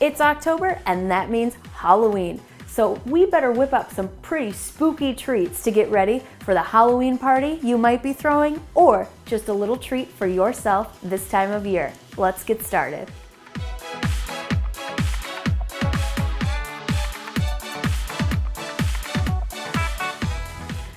It's October, and that means Halloween. So we better whip up some pretty spooky treats to get ready for the Halloween party you might be throwing, or just a little treat for yourself this time of year. Let's get started.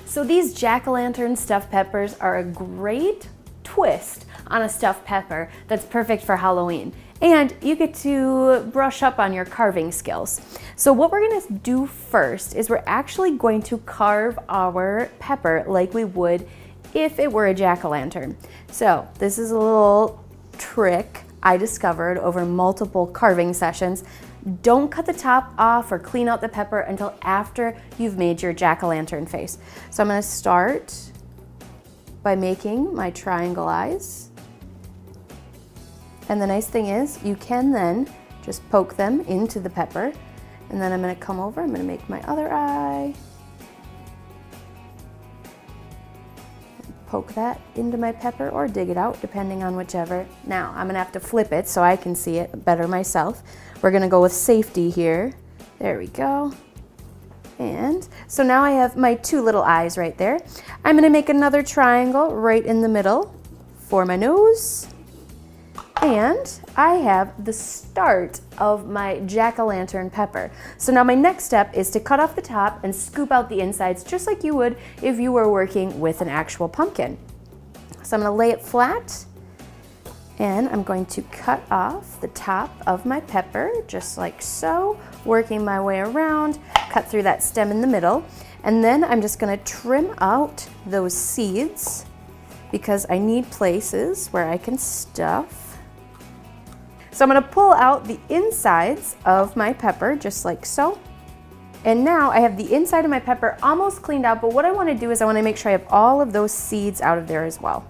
So these jack-o'-lantern stuffed peppers are a great twist on a stuffed pepper that's perfect for Halloween. And you get to brush up on your carving skills. So what we're gonna do first is we're actually going to carve our pepper like we would if it were a jack-o'-lantern. So this is a little trick I discovered over multiple carving sessions. Don't cut the top off or clean out the pepper until after you've made your jack-o'-lantern face. So I'm gonna start by making my triangle eyes. And the nice thing is you can then just poke them into the pepper. And then I'm gonna come over, I'm gonna make my other eye. Poke that into my pepper or dig it out, depending on whichever. Now, I'm gonna have to flip it so I can see it better myself. We're gonna go with safety here. There we go. And so now I have my two little eyes right there. I'm gonna make another triangle right in the middle for my nose. And I have the start of my jack-o'-lantern pepper. So now my next step is to cut off the top and scoop out the insides just like you would if you were working with an actual pumpkin. So I'm gonna lay it flat and I'm going to cut off the top of my pepper just like so, working my way around, cut through that stem in the middle, and then I'm just gonna trim out those seeds because I need places where I can stuff. So I'm gonna pull out the insides of my pepper, just like so. And now I have the inside of my pepper almost cleaned out, but what I wanna do is I wanna make sure I have all of those seeds out of there as well.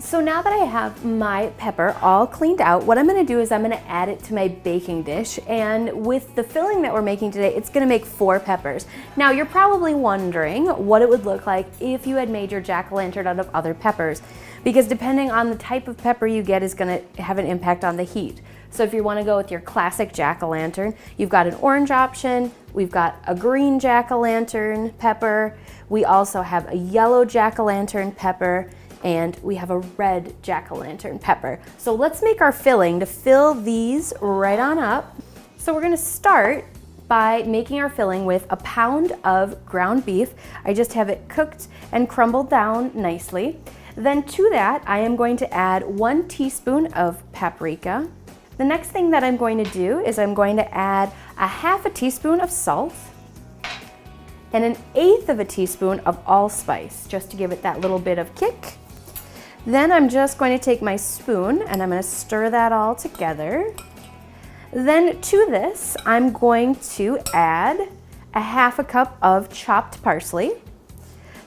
So now that I have my pepper all cleaned out, what I'm gonna do is I'm gonna add it to my baking dish. And with the filling that we're making today, it's gonna make 4 peppers. Now you're probably wondering what it would look like if you had made your jack-o'-lantern out of other peppers, because depending on the type of pepper you get is gonna have an impact on the heat. So if you wanna go with your classic jack-o'-lantern, you've got an orange option, we've got a green jack-o'-lantern pepper, we also have a yellow jack-o'-lantern pepper, and we have a red jack-o'-lantern pepper. So let's make our filling to fill these right on up. So we're gonna start by making our filling with a pound of ground beef. I just have it cooked and crumbled down nicely. Then to that, I am going to add 1 teaspoon of paprika. The next thing that I'm going to do is I'm going to add a half a teaspoon of salt and 1/8 of a teaspoon of allspice, just to give it that little bit of kick. Then I'm just going to take my spoon and I'm going to stir that all together. Then to this, I'm going to add a half a cup of chopped parsley.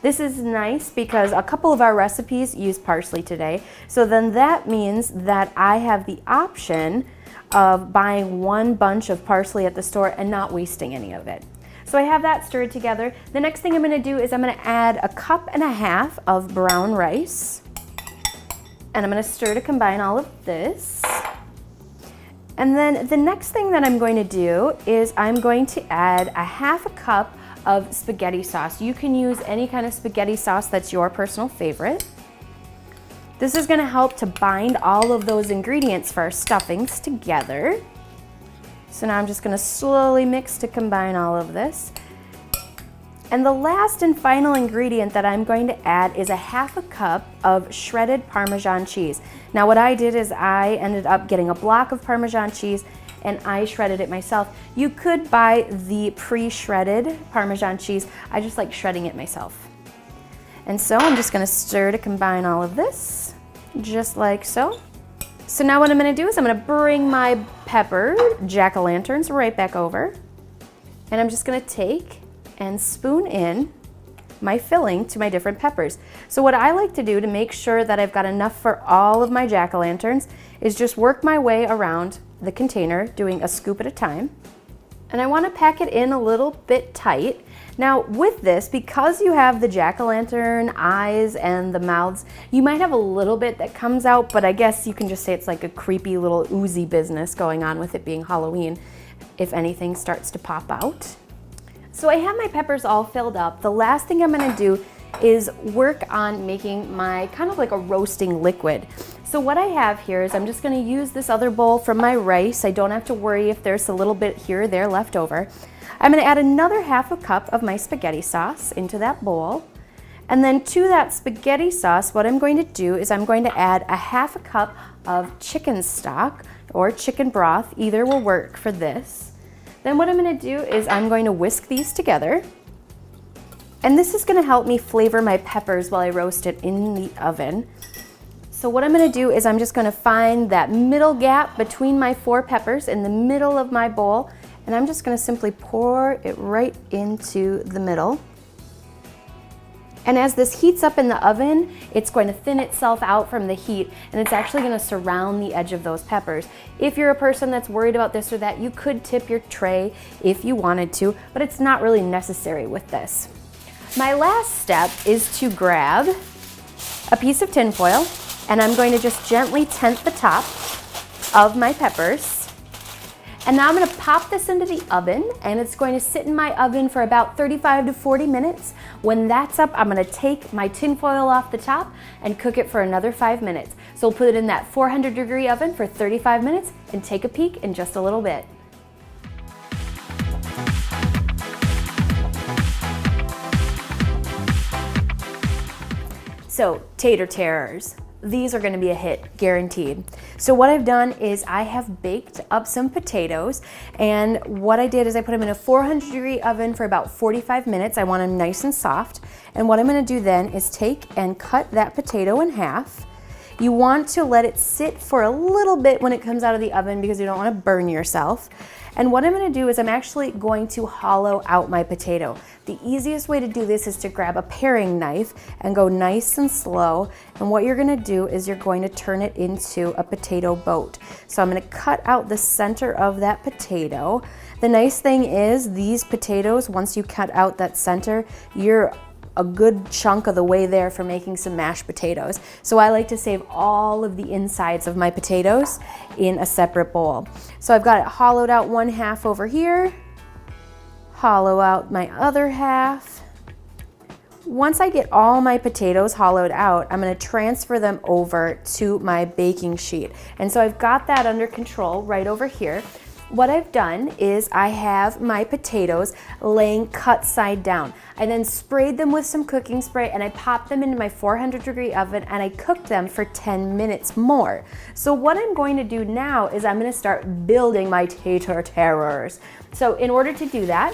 This is nice because a couple of our recipes use parsley today. So then that means that I have the option of buying 1 bunch of parsley at the store and not wasting any of it. So I have that stirred together. The next thing I'm gonna do is I'm gonna add 1.5 cups of brown rice. And I'm gonna stir to combine all of this. And then the next thing that I'm going to do is I'm going to add 1/2 cup of spaghetti sauce. You can use any kind of spaghetti sauce that's your personal favorite. This is gonna help to bind all of those ingredients for our stuffings together. So now I'm just gonna slowly mix to combine all of this. And the last and final ingredient that I'm going to add is 1/2 cup of shredded Parmesan cheese. Now what I did is I ended up getting a block of Parmesan cheese and I shredded it myself. You could buy the pre-shredded Parmesan cheese. I just like shredding it myself. And so I'm just gonna stir to combine all of this, just like so. So now what I'm gonna do is I'm gonna bring my pepper jack-o'-lanterns right back over. And I'm just gonna take and spoon in my filling to my different peppers. So what I like to do to make sure that I've got enough for all of my jack-o'-lanterns is just work my way around the container, doing a scoop at a time. And I want to pack it in a little bit tight. Now with this, because you have the jack-o'-lantern eyes and the mouths, you might have a little bit that comes out, but I guess you can just say it's like a creepy little oozy business going on with it being Halloween if anything starts to pop out. So I have my peppers all filled up. The last thing I'm gonna do is work on making my kind of like a roasting liquid. So what I have here is I'm just gonna use this other bowl from my rice. I don't have to worry if there's a little bit here or there left over. I'm gonna add another half a cup of my spaghetti sauce into that bowl. And then to that spaghetti sauce, what I'm going to do is I'm going to add a half a cup of chicken stock or chicken broth. Either will work for this. Then what I'm gonna do is I'm going to whisk these together. And this is gonna help me flavor my peppers while I roast it in the oven. So what I'm gonna do is I'm just gonna find that middle gap between my 4 peppers in the middle of my bowl, and I'm just gonna simply pour it right into the middle. And as this heats up in the oven, it's going to thin itself out from the heat, and it's actually gonna surround the edge of those peppers. If you're a person that's worried about this or that, you could tip your tray if you wanted to, but it's not really necessary with this. My last step is to grab a piece of tin foil, and I'm going to just gently tent the top of my peppers. And now I'm gonna pop this into the oven, and it's going to sit in my oven for about 35 to 40 minutes. When that's up, I'm gonna take my tin foil off the top and cook it for another 5 minutes. So we'll put it in that 400-degree oven for 35 minutes and take a peek in just a little bit. So, Tator Terrors. These are gonna be a hit, guaranteed. So what I've done is I have baked up some potatoes, and what I did is I put them in a 400-degree oven for about 45 minutes. I want them nice and soft. And what I'm gonna do then is take and cut that potato in half. You want to let it sit for a little bit when it comes out of the oven because you don't wanna burn yourself. And what I'm gonna do is I'm actually going to hollow out my potato. The easiest way to do this is to grab a paring knife and go nice and slow. And what you're gonna do is you're going to turn it into a potato boat. So I'm gonna cut out the center of that potato. The nice thing is these potatoes, once you cut out that center, you're a good chunk of the way there for making some mashed potatoes. So I like to save all of the insides of my potatoes in a separate bowl. So I've got it hollowed out one half over here, hollow out my other half. Once I get all my potatoes hollowed out, I'm gonna transfer them over to my baking sheet. And so I've got that under control right over here. What I've done is I have my potatoes laying cut side down. I then sprayed them with some cooking spray, and I popped them into my 400-degree oven, and I cooked them for 10 minutes more. So what I'm going to do now is I'm gonna start building my Tator Terrors. So in order to do that,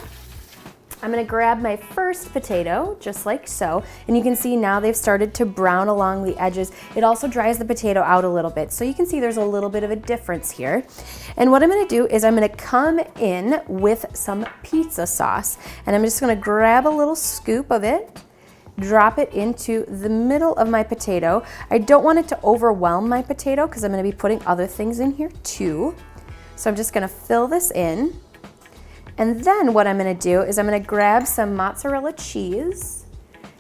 I'm gonna grab my first potato, just like so, and you can see now they've started to brown along the edges. It also dries the potato out a little bit, so you can see there's a little bit of a difference here. And what I'm gonna do is I'm gonna come in with some pizza sauce, and I'm just gonna grab a little scoop of it, drop it into the middle of my potato. I don't want it to overwhelm my potato because I'm gonna be putting other things in here too. So I'm just gonna fill this in. And then what I'm gonna do is I'm gonna grab some mozzarella cheese,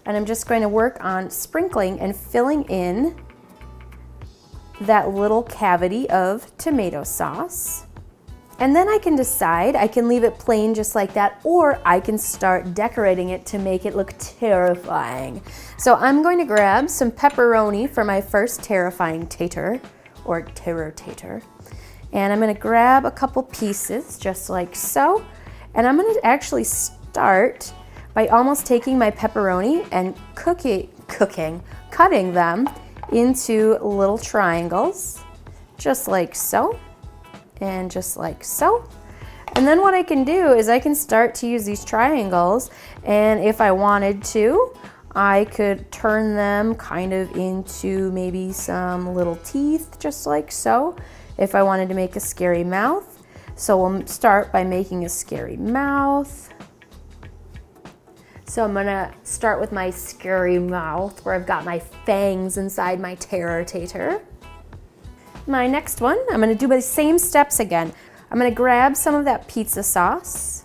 and I'm just going to work on sprinkling and filling in that little cavity of tomato sauce. And then I can decide, I can leave it plain just like that, or I can start decorating it to make it look terrifying. So I'm going to grab some pepperoni for my first terrifying tater, or terror tater. And I'm gonna grab a couple pieces just like so. And I'm gonna actually start by almost taking my pepperoni and cutting them into little triangles, just like so, and just like so. And then what I can do is I can start to use these triangles, and if I wanted to, I could turn them kind of into maybe some little teeth, just like so, if I wanted to make a scary mouth. So we'll start by making a scary mouth. So I'm gonna start with my scary mouth where I've got my fangs inside my terror tater. My next one, I'm gonna do the same steps again. I'm gonna grab some of that pizza sauce.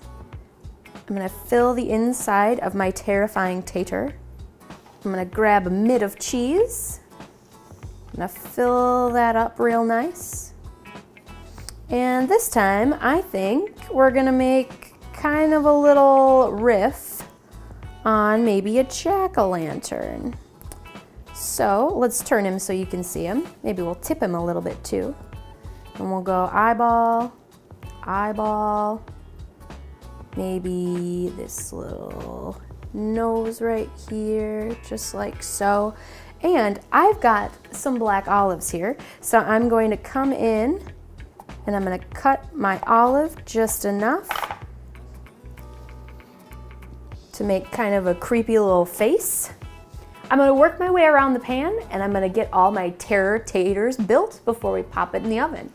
I'm gonna fill the inside of my terrifying tater. I'm gonna grab a mid of cheese. I'm gonna fill that up real nice. And this time, I think we're gonna make kind of a little riff on maybe a jack-o'-lantern. So let's turn him so you can see him. Maybe we'll tip him a little bit too. And we'll go eyeball, eyeball, maybe this little nose right here, just like so. And I've got some black olives here, so I'm going to come in and I'm going to cut my olive just enough to make kind of a creepy little face. I'm going to work my way around the pan and I'm going to get all my terror taters built before we pop it in the oven.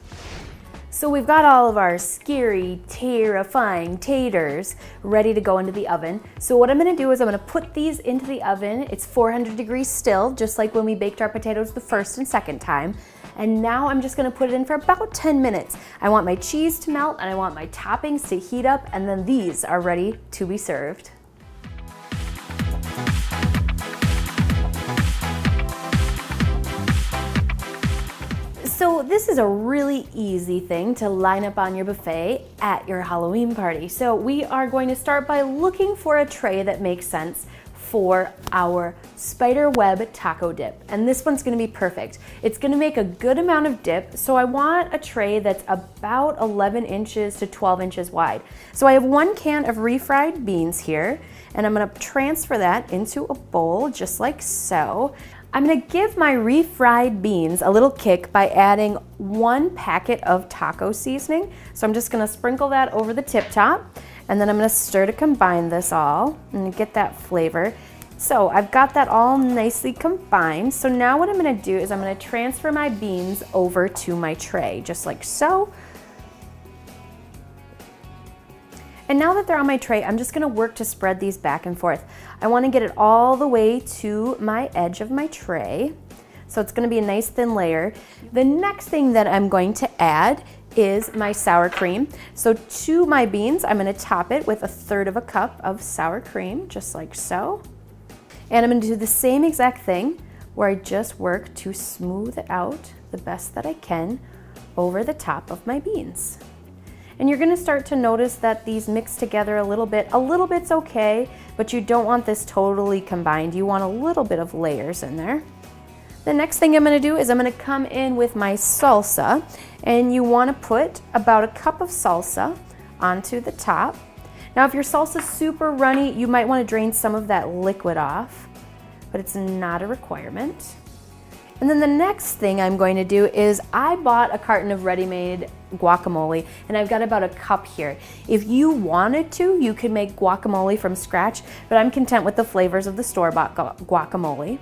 So we've got all of our scary, terrifying taters ready to go into the oven. So what I'm gonna do is I'm gonna put these into the oven. It's 400 degrees still, just like when we baked our potatoes the first and second time. And now I'm just gonna put it in for about 10 minutes. I want my cheese to melt and I want my toppings to heat up, and then these are ready to be served. So this is a really easy thing to line up on your buffet at your Halloween party. So we are going to start by looking for a tray that makes sense for our spider web taco dip. And this one's gonna be perfect. It's gonna make a good amount of dip, so I want a tray that's about 11 inches to 12 inches wide. So I have 1 can of refried beans here, and I'm gonna transfer that into a bowl just like so. I'm gonna give my refried beans a little kick by adding 1 packet of taco seasoning. So I'm just gonna sprinkle that over the tip top, and then I'm gonna stir to combine this all and get that flavor. So I've got that all nicely combined. So now what I'm gonna do is I'm gonna transfer my beans over to my tray, just like so. And now that they're on my tray, I'm just gonna work to spread these back and forth. I wanna get it all the way to my edge of my tray. So it's gonna be a nice thin layer. The next thing that I'm going to add is my sour cream. So to my beans, I'm gonna top it with 1/3 cup of sour cream, just like so. And I'm gonna do the same exact thing where I just work to smooth it out the best that I can over the top of my beans. And you're gonna start to notice that these mix together a little bit. A little bit's okay, but you don't want this totally combined. You want a little bit of layers in there. The next thing I'm gonna do is I'm gonna come in with my salsa, and you wanna put about 1 cup of salsa onto the top. Now if your salsa's super runny, you might wanna drain some of that liquid off, but it's not a requirement. And then the next thing I'm going to do is I bought a carton of ready-made guacamole, and I've got about 1 cup here. If you wanted to, you could make guacamole from scratch, but I'm content with the flavors of the store-bought guacamole.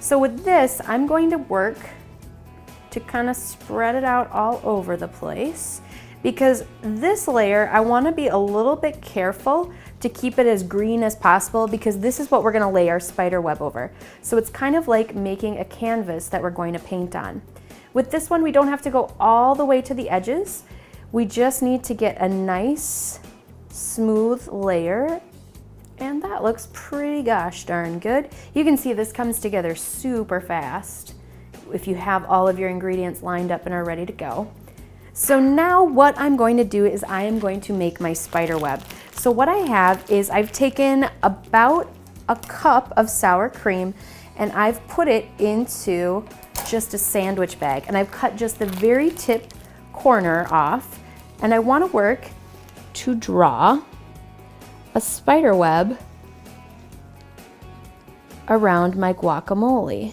So with this, I'm going to work to kind of spread it out all over the place, because this layer, I want to be a little bit careful to keep it as green as possible, because this is what we're going to lay our spider web over. So it's kind of like making a canvas that we're going to paint on. With this one, we don't have to go all the way to the edges. We just need to get a nice smooth layer, and that looks pretty gosh darn good. You can see this comes together super fast if you have all of your ingredients lined up and are ready to go. So now what I'm going to do is I am going to make my spider web. So what I have is I've taken about 1 cup of sour cream and I've put it into just a sandwich bag, and I've cut just the very tip corner off, and I want to work to draw a spider web around my guacamole.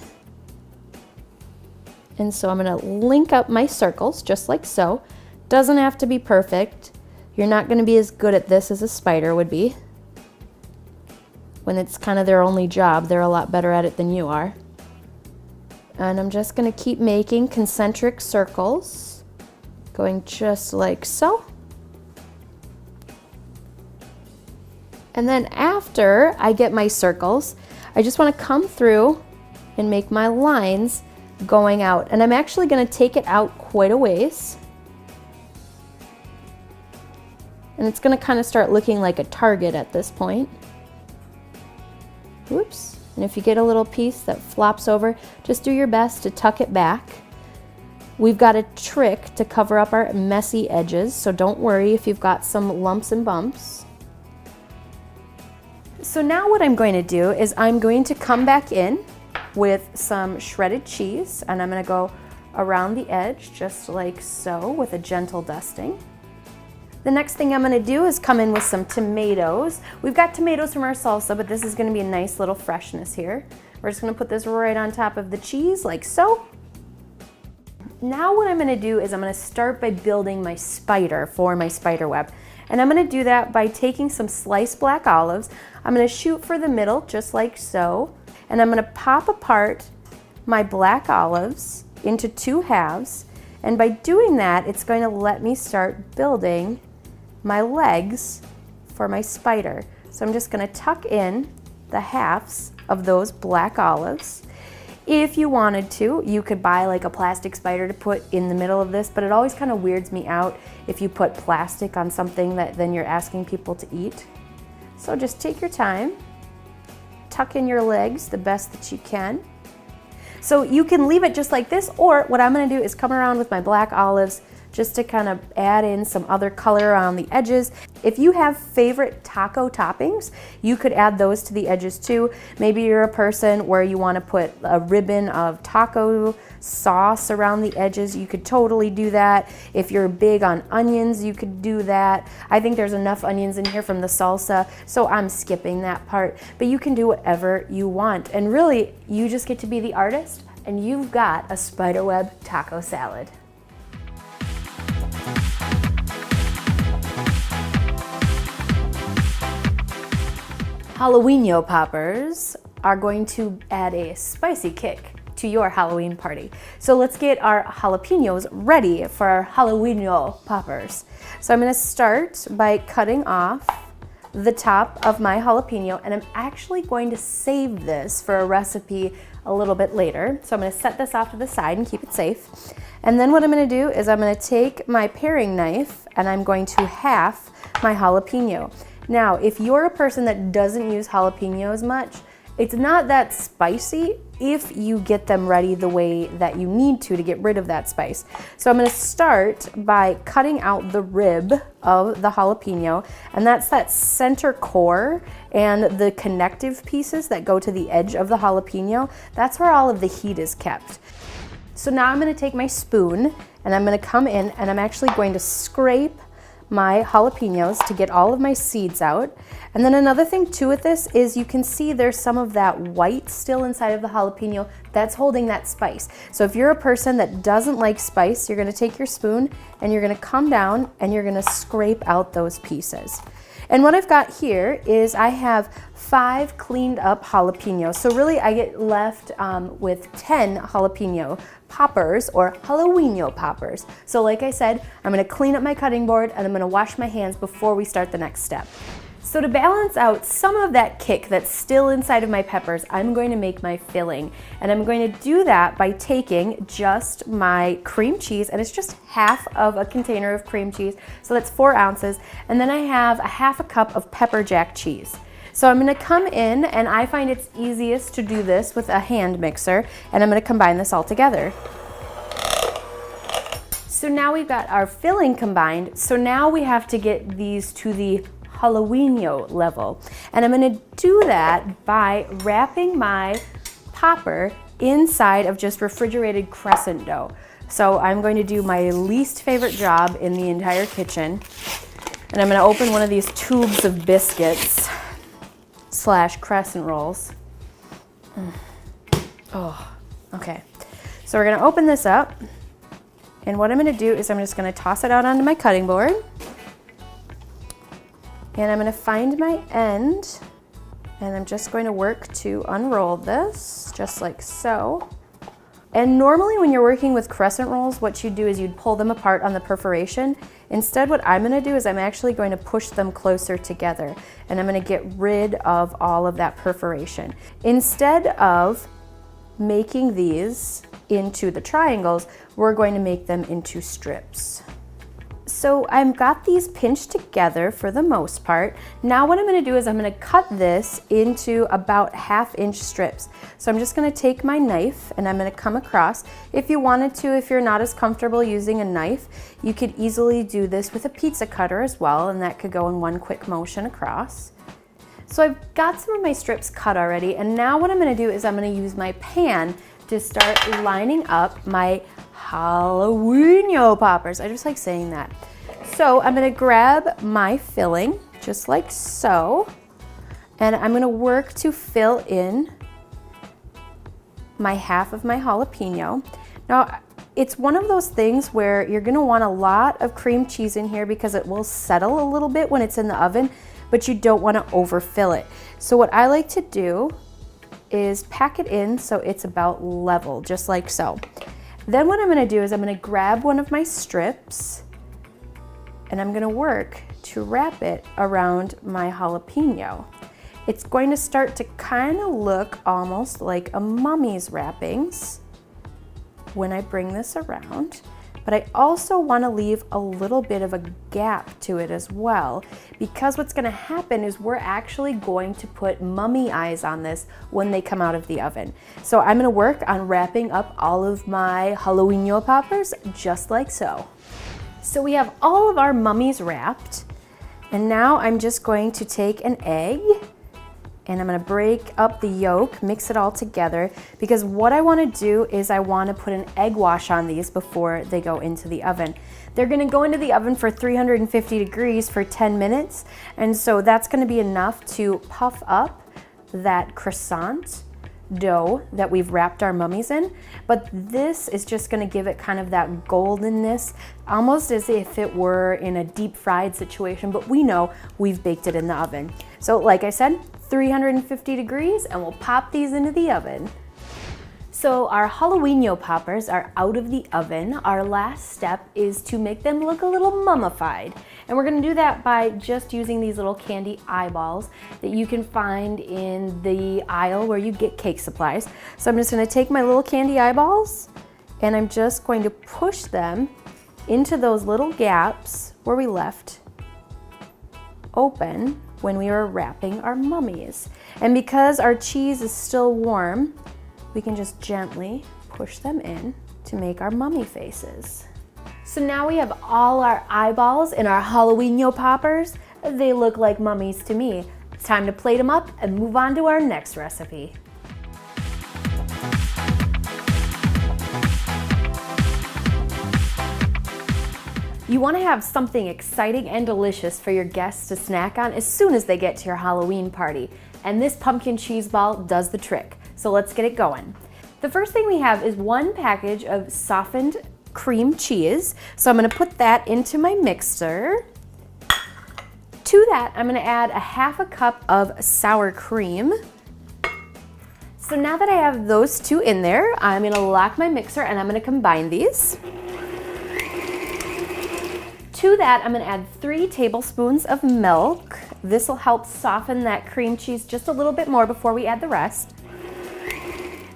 And so I'm gonna link up my circles just like so. Doesn't have to be perfect. You're not gonna be as good at this as a spider would be. When it's kind of their only job, they're a lot better at it than you are. And I'm just gonna keep making concentric circles, going just like so. And then after I get my circles, I just wanna come through and make my lines going out. And I'm actually gonna take it out quite a ways. And it's gonna kind of start looking like a target at this point. Whoops. And if you get a little piece that flops over, just do your best to tuck it back. We've got a trick to cover up our messy edges, so don't worry if you've got some lumps and bumps. So now what I'm going to do is I'm going to come back in with some shredded cheese, and I'm going to go around the edge just like so with a gentle dusting. The next thing I'm going to do is come in with some tomatoes. We've got tomatoes from our salsa, but this is going to be a nice little freshness here. We're just going to put this right on top of the cheese like so. Now what I'm going to do is I'm going to start by building my spider for my spider web. And I'm going to do that by taking some sliced black olives. I'm going to shoot for the middle just like so. And I'm going to pop apart my black olives into 2 halves. And by doing that, it's going to let me start building my legs for my spider. So I'm just going to tuck in the halves of those black olives. If you wanted to, you could buy like a plastic spider to put in the middle of this, but it always kind of weirds me out if you put plastic on something that then you're asking people to eat. So just take your time, tuck in your legs the best that you can. So you can leave it just like this, or what I'm going to do is come around with my black olives just to kind of add in some other color around the edges. If you have favorite taco toppings, you could add those to the edges too. Maybe you're a person where you want to put a ribbon of taco sauce around the edges, you could totally do that. If you're big on onions, you could do that. I think there's enough onions in here from the salsa, so I'm skipping that part. But you can do whatever you want. And really, you just get to be the artist, and you've got a spiderweb taco salad. Halloweeño Poppers are going to add a spicy kick to your Halloween party. So let's get our jalapenos ready for our Halloweeño Poppers. So I'm going to start by cutting off the top of my jalapeno, and I'm actually going to save this for a recipe a little bit later. So I'm going to set this off to the side and keep it safe. And then what I'm going to do is I'm going to take my paring knife and I'm going to half my jalapeno. Now, if you're a person that doesn't use jalapenos much, it's not that spicy if you get them ready the way that you need to get rid of that spice. So I'm going to start by cutting out the rib of the jalapeno, and that's that center core and the connective pieces that go to the edge of the jalapeno. That's where all of the heat is kept. So now I'm going to take my spoon and I'm going to come in and I'm actually going to scrape my jalapenos to get all of my seeds out. And then another thing too with this is you can see there's some of that white still inside of the jalapeno that's holding that spice. So if you're a person that doesn't like spice, you're gonna take your spoon and you're gonna come down and you're gonna scrape out those pieces. And what I've got here is I have 5 cleaned up jalapenos. So really I get left with 10 jalapeno poppers or Halloweeño poppers. So like I said, I'm gonna clean up my cutting board and I'm gonna wash my hands before we start the next step. So to balance out some of that kick that's still inside of my peppers, I'm going to make my filling. And I'm going to do that by taking just my cream cheese, and it's just half of a container of cream cheese, so that's 4 ounces. And then I have a half a cup of pepper jack cheese. So I'm gonna come in, and I find it's easiest to do this with a hand mixer, and I'm gonna combine this all together. So now we've got our filling combined, so now we have to get these to the Halloweeño level. And I'm gonna do that by wrapping my popper inside of just refrigerated crescent dough. So I'm going to do my least favorite job in the entire kitchen. And I'm gonna open one of these tubes of biscuits / crescent rolls. Oh, okay. So we're gonna open this up. And what I'm gonna do is I'm just gonna toss it out onto my cutting board. And I'm gonna find my end, and I'm just going to work to unroll this, just like so. And normally when you're working with crescent rolls, what you do is you'd pull them apart on the perforation. Instead, what I'm gonna do is I'm actually going to push them closer together, and I'm gonna get rid of all of that perforation. Instead of making these into the triangles, we're going to make them into strips. So I've got these pinched together for the most part. Now what I'm gonna do is I'm gonna cut this into about 1/2-inch strips. So I'm just gonna take my knife and I'm gonna come across. If you wanted to, if you're not as comfortable using a knife, you could easily do this with a pizza cutter as well, and that could go in one quick motion across. So I've got some of my strips cut already, and now what I'm gonna do is I'm gonna use my pan to start lining up my Halloweeño Poppers. I just like saying that. So I'm gonna grab my filling, just like so, and I'm gonna work to fill in my half of my jalapeno. Now, it's one of those things where you're gonna want a lot of cream cheese in here because it will settle a little bit when it's in the oven, but you don't wanna overfill it. So what I like to do is pack it in so it's about level, just like so. Then what I'm gonna do is I'm gonna grab one of my strips and I'm gonna work to wrap it around my jalapeno. It's going to start to kind of look almost like a mummy's wrappings when I bring this around. But I also want to leave a little bit of a gap to it as well, because what's going to happen is we're actually going to put mummy eyes on this when they come out of the oven. So I'm going to work on wrapping up all of my Halloweeño Poppers just like so. So we have all of our mummies wrapped, and now I'm just going to take an egg and I'm gonna break up the yolk, mix it all together, because what I wanna do is I wanna put an egg wash on these before they go into the oven. They're gonna go into the oven for 350 degrees for 10 minutes, and so that's gonna be enough to puff up that croissant dough that we've wrapped our mummies in, but this is just gonna give it kind of that goldenness, almost as if it were in a deep fried situation, but we know we've baked it in the oven. So like I said, 350 degrees, and we'll pop these into the oven. So our Halloweeño Poppers are out of the oven. Our last step is to make them look a little mummified. And we're gonna do that by just using these little candy eyeballs that you can find in the aisle where you get cake supplies. So I'm just gonna take my little candy eyeballs and I'm just going to push them into those little gaps where we left open when we were wrapping our mummies. And because our cheese is still warm, we can just gently push them in to make our mummy faces. So now we have all our eyeballs in our Halloweeño Poppers. They look like mummies to me. It's time to plate them up and move on to our next recipe. You want to have something exciting and delicious for your guests to snack on as soon as they get to your Halloween party. And this pumpkin cheese ball does the trick. So let's get it going. The first thing we have is 1 package of softened cream cheese. So I'm going to put that into my mixer. To that, I'm going to add 1/2 cup of sour cream. So now that I have those two in there, I'm going to lock my mixer and I'm going to combine these. To that, I'm gonna add 3 tablespoons of milk. This will help soften that cream cheese just a little bit more before we add the rest.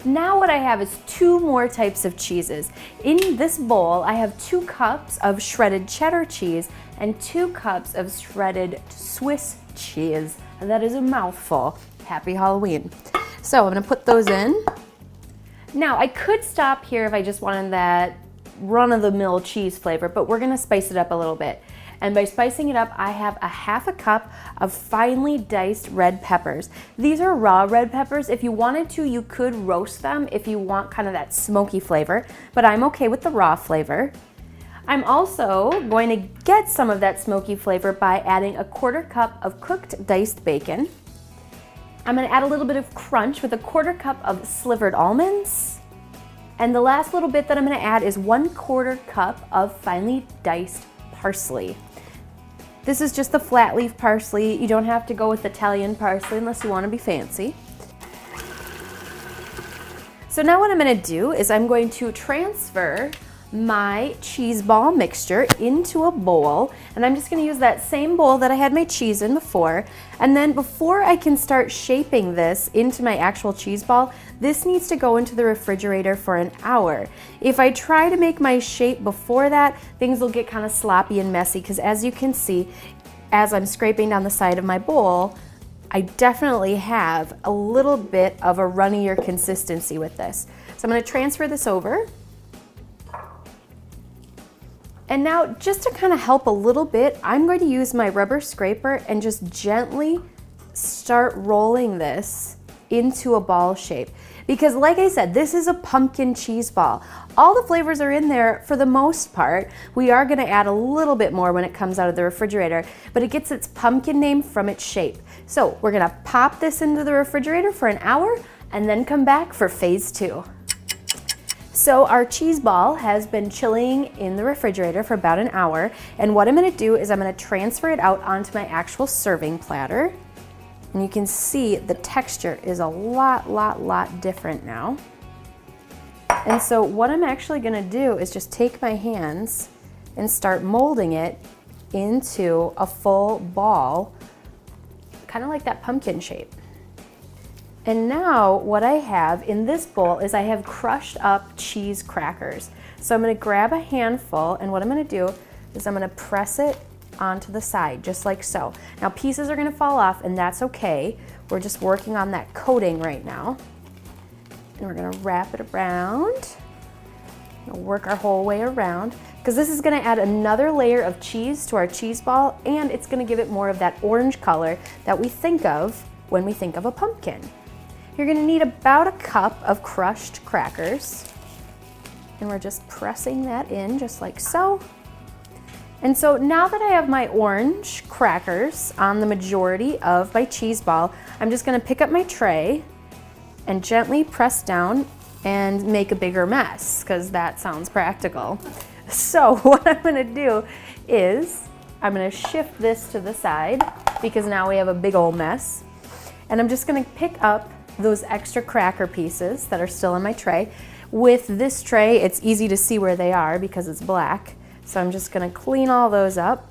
Now what I have is 2 more types of cheeses. In this bowl, I have 2 cups of shredded cheddar cheese and 2 cups of shredded Swiss cheese. And that is a mouthful. Happy Halloween. So I'm gonna put those in. Now I could stop here if I just wanted that run-of-the-mill cheese flavor, but we're gonna spice it up a little bit. And by spicing it up, I have 1/2 cup of finely diced red peppers. These are raw red peppers. If you wanted to, you could roast them if you want kind of that smoky flavor, but I'm okay with the raw flavor. I'm also going to get some of that smoky flavor by adding 1/4 cup of cooked diced bacon. I'm gonna add a little bit of crunch with 1/4 cup of slivered almonds. And the last little bit that I'm gonna add is 1/4 cup of finely diced parsley. This is just the flat leaf parsley. You don't have to go with Italian parsley unless you wanna be fancy. So now what I'm gonna do is I'm going to transfer my cheese ball mixture into a bowl, and I'm just gonna use that same bowl that I had my cheese in before. And then before I can start shaping this into my actual cheese ball, this needs to go into the refrigerator for an hour. If I try to make my shape before that, things will get kind of sloppy and messy, because as you can see, as I'm scraping down the side of my bowl, I definitely have a little bit of a runnier consistency with this. So I'm going to transfer this over. And now, just to kind of help a little bit, I'm going to use my rubber scraper and just gently start rolling this into a ball shape. Because like I said, this is a pumpkin cheese ball. All the flavors are in there for the most part. We are going to add a little bit more when it comes out of the refrigerator, but it gets its pumpkin name from its shape. So we're going to pop this into the refrigerator for an hour and then come back for phase 2. So our cheese ball has been chilling in the refrigerator for about an hour, and what I'm going to do is I'm going to transfer it out onto my actual serving platter. And you can see the texture is a lot different now. And so what I'm actually going to do is just take my hands and start molding it into a full ball, kind of like that pumpkin shape. And now what I have in this bowl is I have crushed up cheese crackers. So I'm going to grab a handful, and what I'm going to do is I'm going to press it onto the side, just like so. Now pieces are going to fall off, and that's okay. We're just working on that coating right now. And we're going to wrap it around. We'll work our whole way around, because this is going to add another layer of cheese to our cheese ball, and it's going to give it more of that orange color that we think of when we think of a pumpkin. You're going to need about a cup of crushed crackers, and we're just pressing that in just like so. And so now that I have my orange crackers on the majority of my cheese ball, I'm just going to pick up my tray and gently press down and make a bigger mess, because that sounds practical. So what I'm going to do is I'm going to shift this to the side, because now we have a big old mess. And I'm just going to pick up those extra cracker pieces that are still in my tray. With this tray, it's easy to see where they are because it's black. So I'm just going to clean all those up.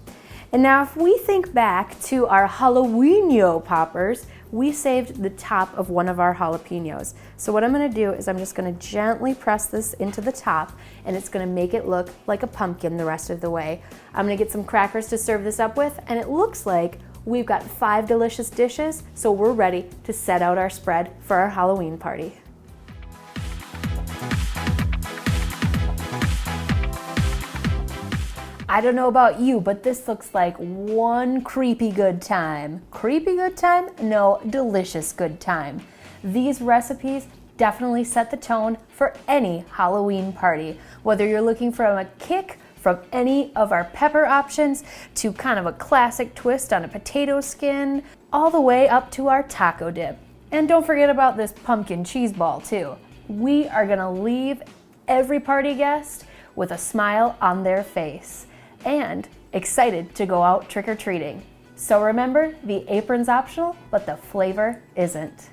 And now if we think back to our Halloweeño Poppers, we saved the top of one of our jalapenos. So what I'm going to do is I'm just going to gently press this into the top, and it's going to make it look like a pumpkin the rest of the way. I'm going to get some crackers to serve this up with, and it looks like we've got 5 delicious dishes, so we're ready to set out our spread for our Halloween party. I don't know about you, but this looks like one creepy good time. Creepy good time? No, delicious good time. These recipes definitely set the tone for any Halloween party. Whether you're looking for a kick from any of our pepper options to kind of a classic twist on a potato skin, all the way up to our taco dip. And don't forget about this pumpkin cheese ball too. We are gonna leave every party guest with a smile on their face and excited to go out trick-or-treating. So remember, the apron's optional, but the flavor isn't.